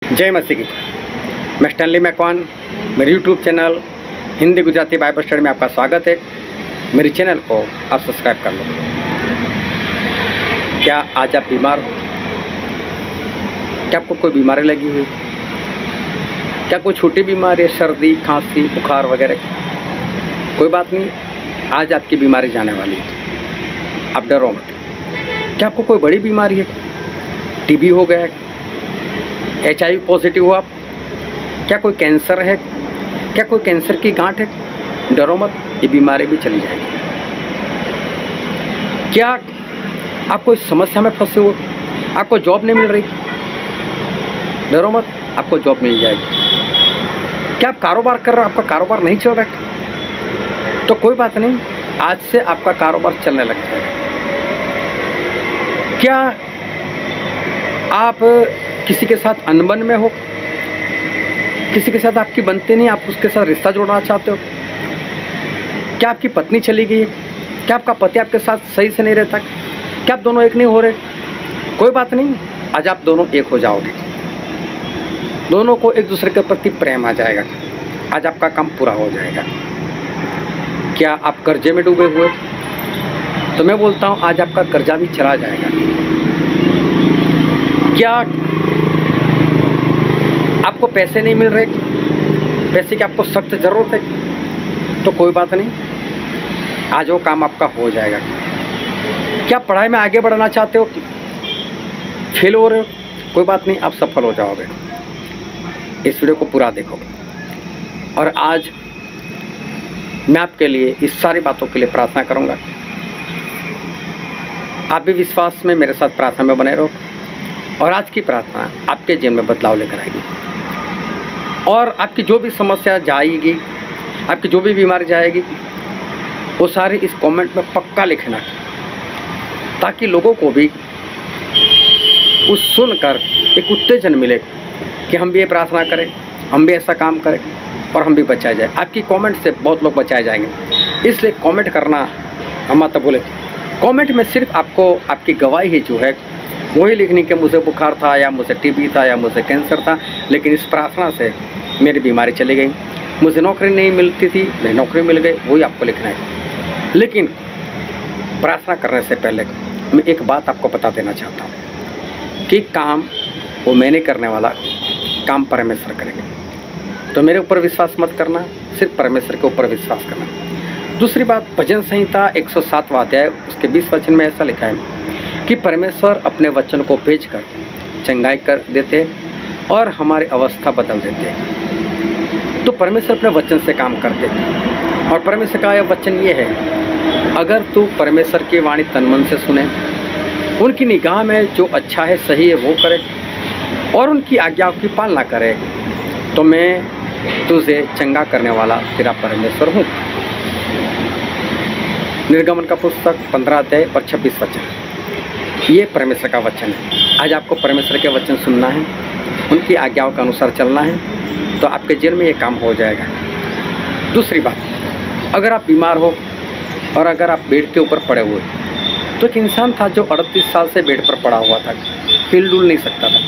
जय मसीह की। मैं स्टैनली मैकवान, मेरे YouTube channel Hindi Gujarati Bible study में आपका स्वागत है। मेरे चैनल को आप सब्सक्राइब कर लो। क्या आज आप बीमार हो? क्या आपको कोई बीमारी लगी हुई? क्या कोई छोटी बीमारी है, सर्दी खांसी बुखार वगैरह? कोई बात नहीं, आज आपकी बीमारी जाने वाली है, आप डरो मत। क्या आपको कोई बड़ी बीमारी है? टीबी हो गया है, HIV पॉजिटिव हो आप? क्या कोई कैंसर है? क्या कोई कैंसर की गांठ है? डरो मत, ये बीमारी भी चली जाएगी। क्या आप कोई समस्या में फंसे हो, आपको जॉब नहीं मिल रही? डरो मत, आपको जॉब मिल जाएगी। क्या आप कारोबार कर रहे हो, आपका कारोबार नहीं चल रहा है? तो कोई बात नहीं, आज से आपका कारोबार चलने लग जाएगा। क्या आप किसी के साथ अनबन में हो, किसी के साथ आपकी बनती नहीं, आप उसके साथ रिश्ता जोड़ना चाहते हो? क्या आपकी पत्नी चली गई है? क्या आपका पति आपके साथ सही से नहीं रहता? क्या आप दोनों एक नहीं हो रहे? कोई बात नहीं, आज आप दोनों एक हो जाओगे। दोनों को एक दूसरे के प्रति प्रेम आ जाएगा। आज आपका काम पूरा हो जाएगा। क्या आप कर्जे में डूबे हुए? तो मैं बोलता हूँ आज आपका कर्जा भी चला जाएगा। क्या आपको पैसे नहीं मिल रहे, पैसे की आपको सख्त ज़रूरत है? तो कोई बात नहीं, आज वो काम आपका हो जाएगा। क्या पढ़ाई में आगे बढ़ना चाहते हो, फेल हो रहे हो? कोई बात नहीं, आप सफल हो जाओगे। इस वीडियो को पूरा देखो। और आज मैं आपके लिए इस सारी बातों के लिए प्रार्थना करूंगा। आप भी विश्वास में मेरे साथ प्रार्थना में बने रहो, और आज की प्रार्थना आपके जीवन में बदलाव लेकर आएगी। और आपकी जो भी समस्या जाएगी, आपकी जो भी बीमारी जाएगी, वो सारी इस कमेंट में पक्का लिखना, ताकि लोगों को भी उस सुनकर एक उत्तेजन मिले कि हम भी ये प्रार्थना करें, हम भी ऐसा काम करें और हम भी बचाए जाए। आपकी कमेंट से बहुत लोग बचाए जाएंगे, इसलिए कमेंट करना हम मत बोले। कमेंट में सिर्फ आपको आपकी गवाही ही जो है वही लिखनी कि मुझे बुखार था, या मुझे टीबी था, या मुझे कैंसर था, लेकिन इस प्रार्थना से मेरी बीमारी चली गई। मुझे नौकरी नहीं मिलती थी, मेरी नौकरी मिल गई, वही आपको लिखना है। लेकिन प्रार्थना करने से पहले मैं एक बात आपको बता देना चाहता हूँ कि काम वो मैंने करने वाला, काम परमेश्वर करेंगे। तो मेरे ऊपर विश्वास मत करना, सिर्फ परमेश्वर के ऊपर विश्वास करना। दूसरी बात, भजन संहिता 107वां अध्याय उसके 20 वचन में ऐसा लिखा है कि परमेश्वर अपने वचन को भेजकर चंगाई कर देते और हमारी अवस्था बदल देते। तो परमेश्वर अपने वचन से काम करते, और परमेश्वर का यह वचन ये है, अगर तू परमेश्वर की वाणी तन मन से सुने, उनकी निगाह में जो अच्छा है सही है वो करे, और उनकी आज्ञाओं की पालना करे, तो मैं तुझे चंगा करने वाला तेरा परमेश्वर हूँ। निर्गमन का पुस्तक 15 अध्याय और 26 वचन, ये परमेश्वर का वचन है। आज आपको परमेश्वर के वचन सुनना है, उनकी आज्ञाओं के अनुसार चलना है, तो आपके जीवन में ये काम हो जाएगा। दूसरी बात, अगर आप बीमार हो और अगर आप बेड के ऊपर पड़े हुए, तो एक इंसान था जो 38 साल से बेड पर पड़ा हुआ था, हिल डुल नहीं सकता था,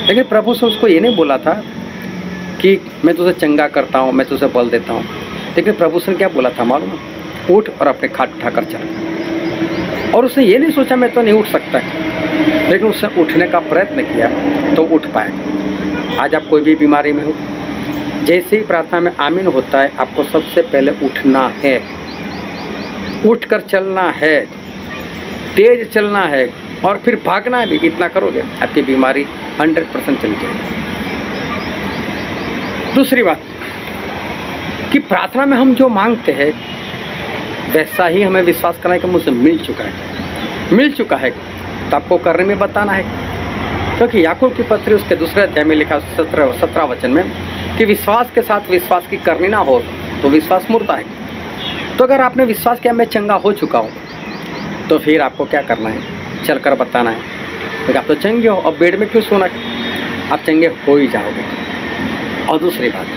लेकिन प्रभु से उसको ये नहीं बोला था कि मैं तुझे चंगा करता हूँ, मैं तुझे बल देता हूँ। लेकिन प्रभु से क्या बोला था मालूम? उठ और अपने खाट उठाकर चल। और उसने ये नहीं सोचा मैं तो नहीं उठ सकता, लेकिन उसने उठने का प्रयत्न किया तो उठ पाया। आज आप कोई भी बीमारी में हो, जैसे ही प्रार्थना में आमीन होता है, आपको सबसे पहले उठना है, उठकर चलना है, तेज चलना है, और फिर भागना भी। इतना करोगे आपकी बीमारी 100% चली जाएगी। दूसरी बात कि प्रार्थना में हम जो मांगते हैं वैसा ही हमें विश्वास करना है कि मुझे मिल चुका है, तो आपको करने में बताना है। क्योंकि याकूब की पत्री उसके दूसरे अध्याय में लिखा 17 वचन में कि विश्वास के साथ विश्वास की करनी ना हो तो विश्वास मुर्दा है। तो अगर आपने विश्वास किया मैं चंगा हो चुका हूँ, तो फिर आपको क्या करना है? चलकर बताना है। क्योंकि आप तो चंगे हो, अब बेड में क्यों सोना? आप चंगे हो ही जाओगे। और दूसरी बात,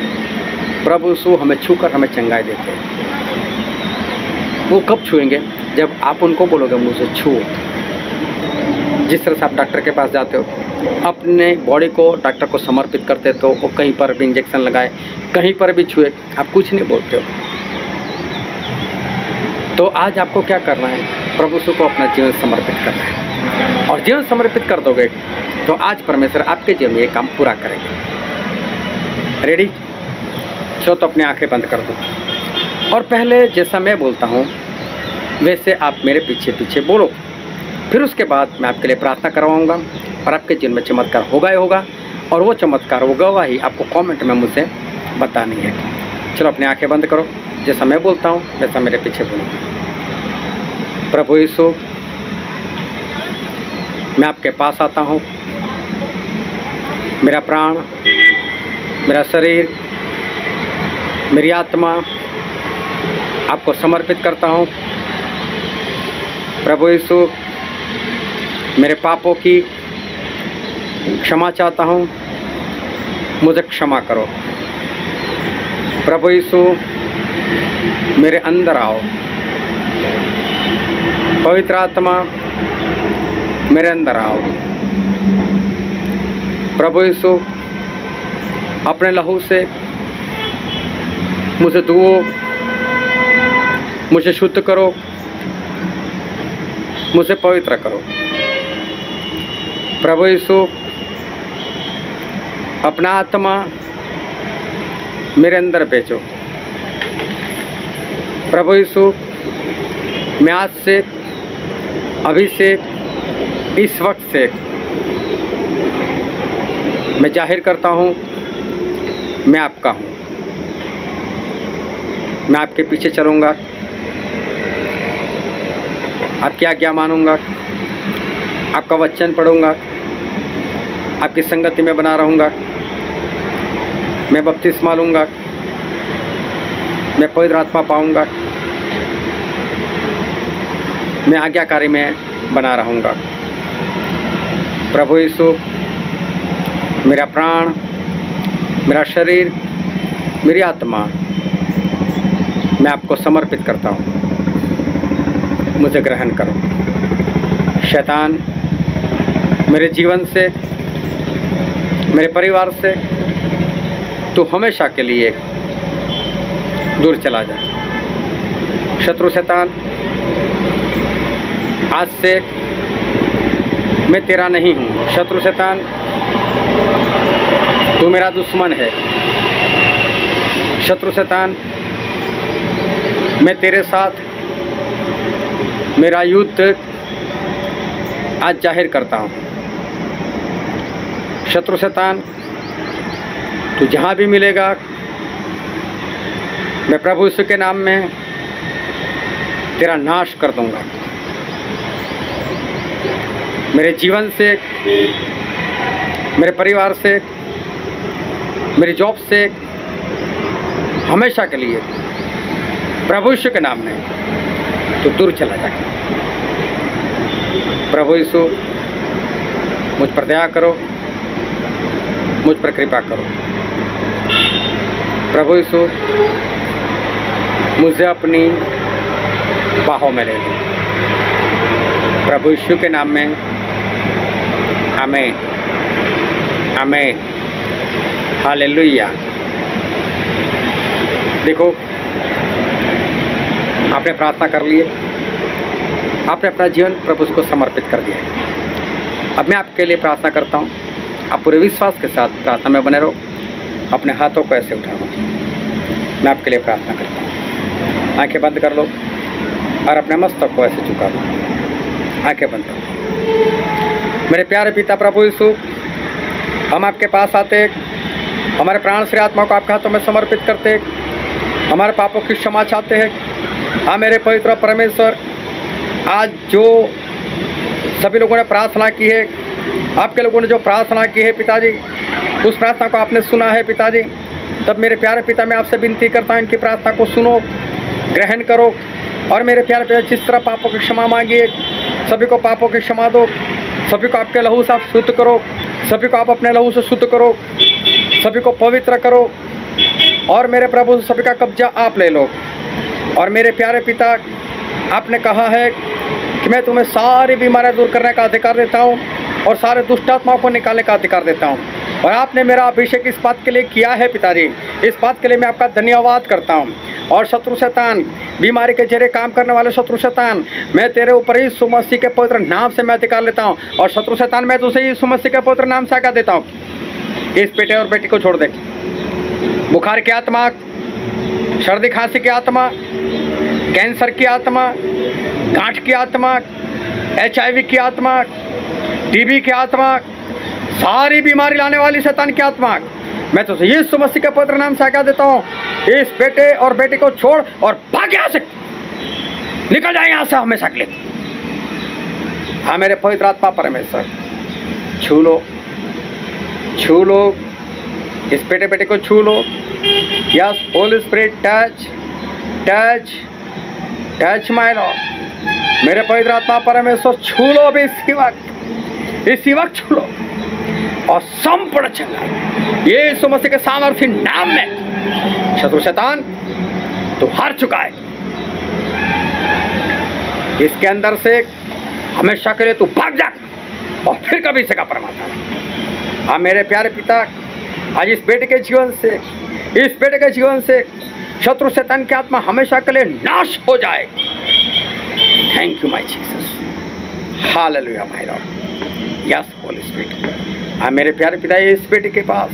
प्रभु यीशु हमें छूकर हमें चंगाई देते हैं। वो कब छुएंगे? जब आप उनको बोलोगे मुझे छुओ। जिस तरह से आप डॉक्टर के पास जाते हो, अपने बॉडी को डॉक्टर को समर्पित करते तो वो कहीं पर भी इंजेक्शन लगाए, कहीं पर भी छुए, आप कुछ नहीं बोलते हो। तो आज आपको क्या करना है, प्रभु यीशु को अपना जीवन समर्पित करना है। और जीवन समर्पित कर दोगे तो आज परमेश्वर आपके जीवन में ये काम पूरा करेंगे। रेडी? चलो तो अपनी आंखें बंद कर दो और पहले जैसा मैं बोलता हूँ वैसे आप मेरे पीछे पीछे बोलो। फिर उसके बाद मैं आपके लिए प्रार्थना करवाऊँगा और आपके जीवन में चमत्कार होगा ही होगा। और वो चमत्कार, वो गवाही आपको कमेंट में मुझसे बतानी है। चलो अपनी आंखें बंद करो, जैसा मैं बोलता हूँ वैसा मेरे पीछे बोलो। प्रभु यीशु, मैं आपके पास आता हूँ। मेरा प्राण, मेरा शरीर, मेरी आत्मा आपको समर्पित करता हूँ। प्रभु यीशु, मेरे पापों की क्षमा चाहता हूँ, मुझे क्षमा करो। प्रभु यीशु, मेरे अंदर आओ। पवित्र आत्मा, मेरे अंदर आओ। प्रभु यीशु, अपने लहू से मुझे धुओ, मुझे शुद्ध करो, मुझे पवित्र करो। प्रभु यीशु, अपना आत्मा मेरे अंदर भेजो। प्रभु यीशु, मैं आज से, अभी से, इस वक्त से मैं जाहिर करता हूँ मैं आपका हूँ। मैं आपके पीछे चलूँगा, आपकी आज्ञा मानूंगा, आपका वचन पढ़ूंगा, आपकी संगति में बना रहूँगा। मैं बपतिस्मा लूँगा, मैं पवित्र आत्मा पाऊँगा, मैं आज्ञाकारी में बना रहूँगा। प्रभु यीशु, मेरा प्राण, मेरा शरीर, मेरी आत्मा मैं आपको समर्पित करता हूँ, मुझे ग्रहण करो। शैतान, मेरे जीवन से, मेरे परिवार से तू हमेशा के लिए दूर चला जा। शत्रु शैतान, आज से मैं तेरा नहीं हूँ। शत्रु शैतान, तू मेरा दुश्मन है। शत्रु शैतान, मैं तेरे साथ मेरा युद्ध आज जाहिर करता हूँ। शत्रु शैतान, तू जहाँ भी मिलेगा मैं प्रभु यीशु के नाम में तेरा नाश कर दूंगा। मेरे जीवन से, मेरे परिवार से, मेरी जॉब से हमेशा के लिए प्रभु यीशु के नाम में तो दूर चला जा। प्रभु यीशु, मुझ पर दया करो, मुझ पर कृपा करो। प्रभु यीशु, मुझे अपनी बाहों में ले लो। प्रभु यीशु के नाम में आमीन, आमीन, हालेलुया। देखो, आपने प्रार्थना कर ली है, आपने अपना जीवन प्रभु को समर्पित कर दिया है। अब मैं आपके लिए प्रार्थना करता हूँ, आप पूरे विश्वास के साथ प्रार्थना में बने रहो। अपने हाथों को ऐसे उठाओ, मैं आपके लिए प्रार्थना करता हूँ। आंखें बंद कर लो और अपने मस्तक को ऐसे झुका दो। आंखें बंद करो। मेरे प्यारे पिता प्रभु यीशु, हम आपके पास आते, हमारे प्राण से आत्मा को आपके हाथों में समर्पित करते, हमारे पापों की क्षमा चाहते हैं। हाँ मेरे पवित्र परमेश्वर, आज जो सभी लोगों ने प्रार्थना की है, आपके लोगों ने जो प्रार्थना की है पिताजी, उस प्रार्थना को आपने सुना है पिताजी। तब मेरे प्यारे पिता, मैं आपसे विनती करता हूँ, इनकी प्रार्थना को सुनो, ग्रहण करो। और मेरे प्यारे पिता, जिस तरह पापों की क्षमा मांगिए, सभी को पापों की क्षमा दो, सभी को आपके लहू से आप शुद्ध करो, सभी को आप अपने लहू से शुद्ध करो, सभी को पवित्र करो। और मेरे प्रभु, सभी का कब्जा आप ले लो। और मेरे प्यारे पिता, आपने कहा है कि मैं तुम्हें सारी बीमारियां दूर करने का अधिकार देता हूँ। और सारे दुष्ट आत्माओं को निकालने का अधिकार देता हूँ। और आपने मेरा अभिषेक इस बात के लिए किया है पिताजी, इस बात के लिए मैं आपका धन्यवाद करता हूँ। और शत्रु शैतान, बीमारी के जरिए काम करने वाले शत्रु शैतान, मैं तेरे ऊपर यीशु मसीह के पवित्र नाम से मैं अधिकार लेता हूँ। और शत्रु शैतान, मैं तुझे यीशु मसीह के पवित्र नाम से आज्ञा देता हूँ, इस बेटे और बेटी को छोड़ दे। बुखार की आत्मा, सर्दी खांसी की आत्मा, कैंसर की आत्मा, गांठ की आत्मा, HIV की आत्मा, TB की आत्मा, सारी बीमारी लाने वाली शैतान की आत्मा, मैं तुझे यीशु मसीह के पवित्र नाम से आज्ञा देता हूँ, इस बेटे और बेटी को छोड़ और भाग यहाँ से, निकल जाए यहाँ से हमेशा के लिए। हाँ मेरे पवित्र आत्मा परमेश्वर, छू लो, छू लो, इस बेटे बेटे को छू लो। Yes holy spirit, touch touch touch my lord. मेरे पवित्र आत्मा परमेश्वर, छू लो अभी इसी वक्त छू लो और संपूर्ण चंगाई यीशु मसीह के सामर्थ्य नाम में। शत्रु शैतान तू हार चुका है, इसके अंदर से हमेशा के लिए तू भाग जा और फिर कभी से का परमात्मा। हाँ मेरे प्यारे पिता, आज इस बेटे के जीवन से, इस बेटे के जीवन से शत्रु शैतान की आत्मा हमेशा के लिए नाश हो जाए। Thank you my Jesus, hallelujah my Lord. Yes holy spirit. हाँ मेरे प्यारे पिता, इस बेटे के पास,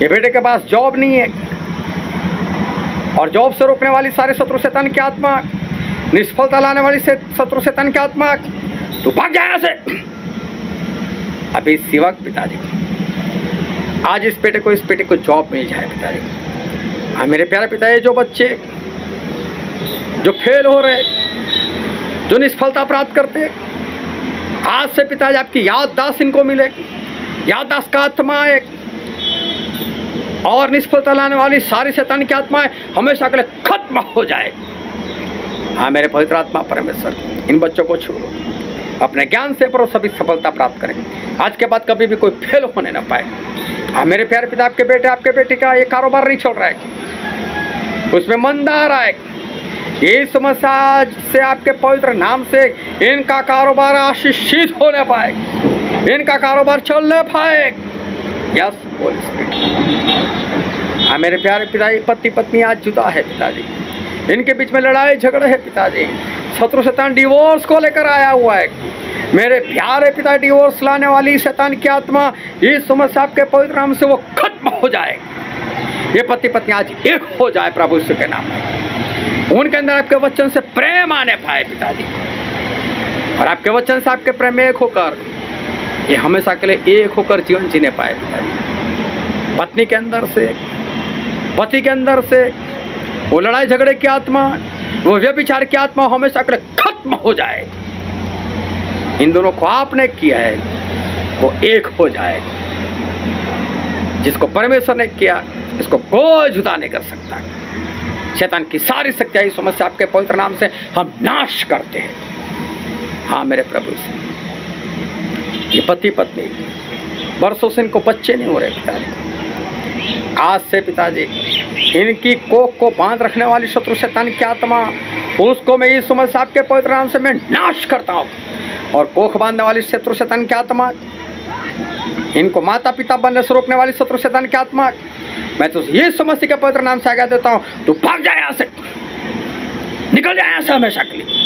ये बेटे के पास जॉब नहीं है और जॉब से रोकने वाली सारे शत्रु शैतान की आत्मा, निष्फलता लाने वाली से शत्रु शैतान की आत्मा, तू भाग जाए यहाँ से अभी इसी वक्त पिताजी। आज इस बेटे को जॉब मिल जाए पिताजी। हाँ मेरे प्यारे पिता, ये जो बच्चे जो फेल हो रहे, जो निष्फलता प्राप्त करते, आज से पिताजी आपकी याददाश्त इनको मिले, याददाश्त का आत्मा है और निष्फलता लाने वाली सारी शैतान की आत्माएं हमेशा के लिए खत्म हो जाए। हाँ मेरे पवित्र आत्मा परमेश्वर, इन बच्चों को छू लो, अपने ज्ञान से पर सभी सफलता प्राप्त करें, आज के बाद कभी भी कोई फेल होने ना पाए। हाँ मेरे प्यारे पिता, आपके बेटे आपके बेटी का ये कारोबार नहीं चल रहा है, उसमें मंदा आ रहा है, ये समस्या से आपके पवित्र नाम से इनका कारोबार आशीषित होने पाए, इनका कारोबार चलने पाए। Yes holy spirit. हाँ मेरे प्यारे पिताजी, पति पत्नी आज जुदा है पिताजी, इनके बीच में लड़ाई झगड़े है पिताजी, शत्रु शैतान डिवोर्स को लेकर आया हुआ है। मेरे प्यारे पिता, डिवोर्स लाने वाली शैतान की आत्मा इस समस्या आपके पवित्र नाम से वो खत्म हो जाए। ये पति पत्नी आज एक हो जाए प्रभु यीशु के नाम में, उनके अंदर आपके वचन से प्रेम आने पाए पिताजी, और आपके वचन से आपके प्रेम एक होकर ये हमेशा के लिए एक होकर जीवन जीने पाए पिताजी। पत्नी के अंदर से, पति के अंदर से वो लड़ाई झगड़े की आत्मा, वो व्यभिचार की आत्मा हमेशा के लिए खत्म हो जाए। इन दोनों को आपने किया है वो एक हो जाए। जिसको परमेश्वर ने किया इसको कोई जुदा नहीं कर सकता। शैतान की सारी शक्तियां इस समस्या आपके पवित्र नाम से हम नाश करते हैं। हाँ मेरे प्रभु से, ये पति पत्नी वर्षों से इनको बच्चे नहीं हो रहे पिताजी, आज से पिताजी इनकी कोख को बांध रखने वाली शत्रु शैतान की आत्मा, उसको मैं इस समस्या आपके पवित्र नाम से मैं नाश करता हूँ। और कोख बांधने वाली शत्रु शैतान की आत्मा, इनको माता पिता बनने से रोकने वाली शत्रु शैतान की आत्मा, मैं तो ये समस्या के पवित्र नाम से आज्ञा देता हूँ, तू भाग जाए यहाँ से, निकल जाए यहाँ से हमेशा के लिए।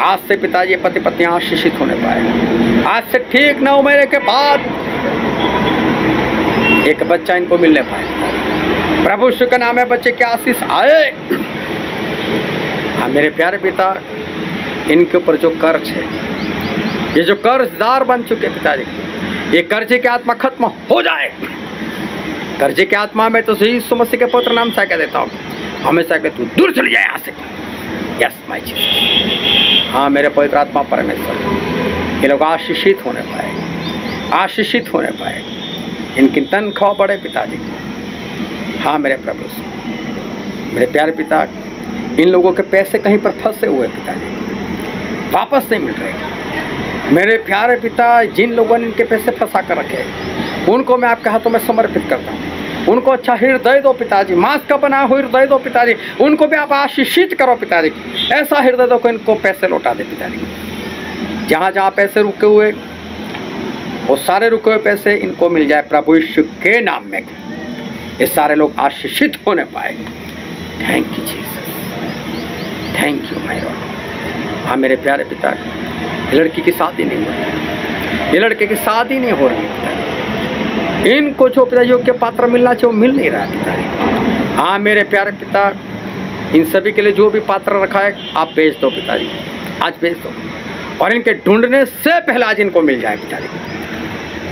आज से पिताजी पति पत्नी आशीषित होने पाए। आज से ठीक 9 महीने के बाद एक बच्चा इनको मिलने पाए। प्रभु यीशु का नाम है, बच्चे के आशीष आए। हाँ मेरे प्यारे पिता, इनके ऊपर जो कर्ज है, ये जो कर्जदार बन चुके पिताजी, ये कर्जे की आत्मा खत्म हो जाए। कर्जे की आत्मा में तो सही समस्या के पवित्र नाम से आज्ञा देता हूँ, हमेशा के तू दूर चली जाए यहाँ से। Yes my Jesus. हाँ मेरे पवित्र आत्मा परमेश्वर, ये लोग आशीषित होने पाए, आशीषित होने पाए, इनकी तनख्वाह बढ़े पिताजी। हाँ मेरे प्रभु, मेरे प्यारे पिता, इन लोगों के पैसे कहीं पर फंसे हुए पिताजी, वापस नहीं मिल रहे। मेरे प्यारे पिता, जिन लोगों ने इनके पैसे फंसा कर रखे, उनको मैं आपके हाथों में समर्पित करता हूँ। उनको अच्छा हृदय दो पिताजी, मांस का बना हुआ हृदय दो पिताजी, उनको भी आप आशीषित करो पिताजी। ऐसा हृदय दो को इनको पैसे लौटा दे पिताजी। जहाँ जहाँ पैसे रुके हुए वो सारे रुके हुए पैसे इनको मिल जाए प्रभु यीशु के नाम में। ये सारे लोग आशीषित होने पाएंगे। Thank you Jesus, thank you my Lord. हाँ मेरे प्यारे पिता, ये लड़की की शादी नहीं हो रही, ये लड़के की शादी नहीं हो रही पिता। इनको जो पिता योग्य पात्र मिलना चाहिए वो मिल नहीं रहा पिता। हाँ मेरे प्यारे पिता, इन सभी के लिए जो भी पात्र रखा है आप भेज दो पिताजी, आज भेज दो। और इनके ढूंढने से पहले आज इनको मिल जाए पिताजी।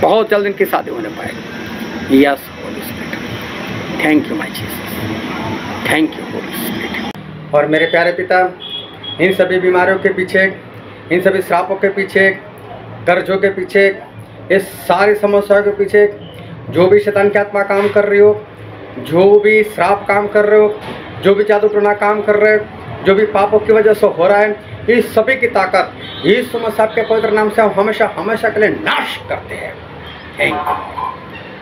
बहुत जल्द इनकी शादी होने पाएगी। Yes holy spirit, thank you my Jesus, thank you Holi spirit. और मेरे प्यारे पिता, इन सभी बीमारियों के पीछे, इन सभी श्रापों के पीछे, कर्जों के पीछे, इस सारी समस्याओं के पीछे जो भी शैतान की आत्मा काम कर रही हो, जो भी श्राप काम कर रहे हो, जो भी जादू टोना काम कर रहे हो, जो भी पापों की वजह से हो रहा है, इस सभी की ताकत यीशु मसीह के पवित्र नाम से हम हमेशा हमेशा के लिए नाश करते हैं।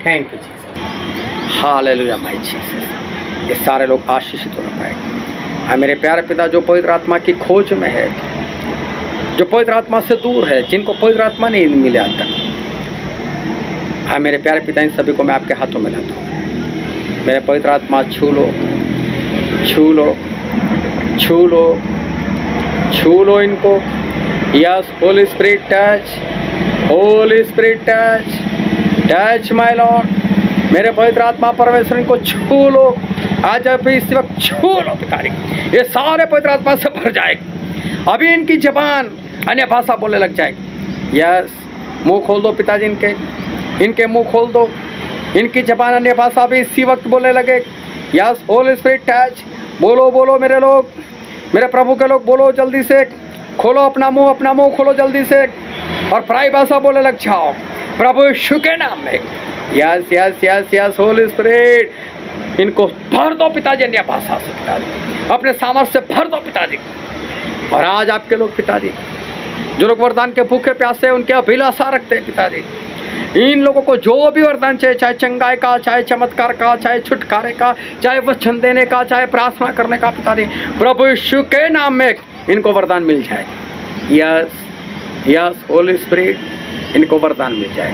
Thank you Jesus, hallelujah my Jesus. ये सारे लोग आशीषित हो पाएंगे। हाँ मेरे प्यारे पिता, जो पवित्र आत्मा की खोज में है, जो पवित्र आत्मा से दूर है, जिनको पवित्र आत्मा नहीं मिले आज तक, हाँ मेरे प्यारे पिता, इन सभी को मैं आपके हाथों में लाता हूँ। मेरे पवित्र आत्मा छू लो, छू लो, छू लो, छू लो इनको। Yes holy spirit touch, Holi spirit touch, touch my lord. मेरे पवित्र आत्मा परमेश्वर इनको छू लो, आज अभी इस वक्त छू लो पिताजी। ये सारे पवित्र आत्मा से भर जाएगी। अभी इनकी जबान अन्य भाषा बोलने लग जाएगी। यस, मुंह खोल दो पिताजी, इनके मुंह खोल दो, इनकी जबान अन्य भाषा भी इसी वक्त बोलने लगे। यस होली स्पिरिट टच, बोलो बोलो मेरे लोग, मेरे प्रभु के लोग, बोलो जल्दी से, खोलो अपना मुंह खोलो जल्दी से और पराई भाषा बोलने लग जाओ प्रभु यीशु के नाम में। Yes yes yes yes holy spirit, इनको भर दो पिताजी अन्य भाषा से पिताजी, अपने सामर्थ्य से भर दो पिताजी। और आज आपके लोग पिताजी, जो लोग वरदान के भूखे प्यासे हैं, उनके अभिलाषा रखते हैं पिताजी, इन लोगों को जो भी वरदान चाहिए, चाहे चंगाई का, चाहे चमत्कार का, चाहे छुटकारे का, चाहे वचन देने का, चाहे प्रार्थना करने का पिताजी, प्रभु यीशु के नाम में इनको वरदान मिल जाए। यस यस होली स्पिरिट, इनको वरदान मिल जाए।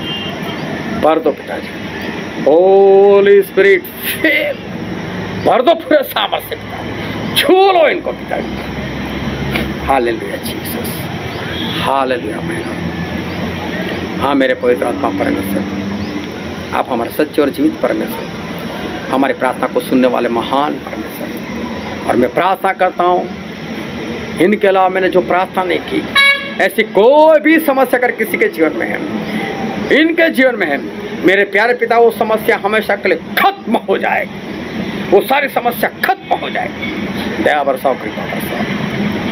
भर दो पिताजी, होली स्पिरिट फिर भर दो पूरे सामर्थ्य से पिताजी, छू लो इनको पिताजी। Hallelujah Jesus, hallelujah my Lord. हाँ मेरे पवित्र आत्मा परमेश्वर, आप हमारे सच्चे और जीवित परमेश्वर, हमारी प्रार्थना को सुनने वाले महान परमेश्वर। और मैं प्रार्थना करता हूँ, इनके अलावा मैंने जो प्रार्थना नहीं की, ऐसी कोई भी समस्या अगर किसी के जीवन में है, इनके जीवन में है, मेरे प्यारे पिता, वो समस्या हमेशा के लिए खत्म हो जाएगी, वो सारी समस्या खत्म हो जाएगी। दया बरसाओ, कृपा बरसाओ।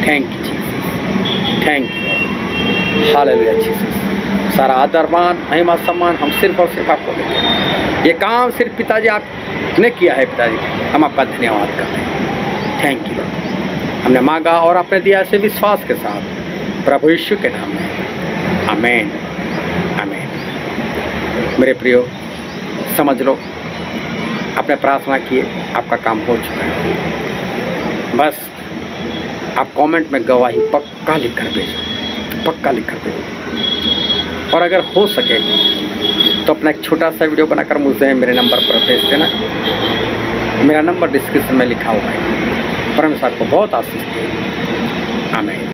Thank you Jesus, thank you, hallelujah Jesus. सारा आदर मान महिमा सम्मान हम सिर्फ और सिर्फ आपको देते हैं। ये काम सिर्फ पिताजी आपने किया है पिताजी, हम आपका धन्यवाद करते हैं। Thank you Lord. हमने मांगा और आपने दिया ऐसे विश्वास के साथ प्रभु यीशु के नाम में, आमीन आमीन। मेरे प्रियो, समझ लो, आपने प्रार्थना किए, आपका काम हो चुका है। बस आप कमेंट में गवाही पक्का लिख कर भेजो, पक्का लिख कर भेजो। और अगर हो सके तो अपना एक छोटा सा वीडियो बनाकर मुझे मेरे नंबर पर भेज देना। मेरा नंबर डिस्क्रिप्शन में लिखा हुआ है। परमेश्वर आपको बहुत आशीष दे। आमीन।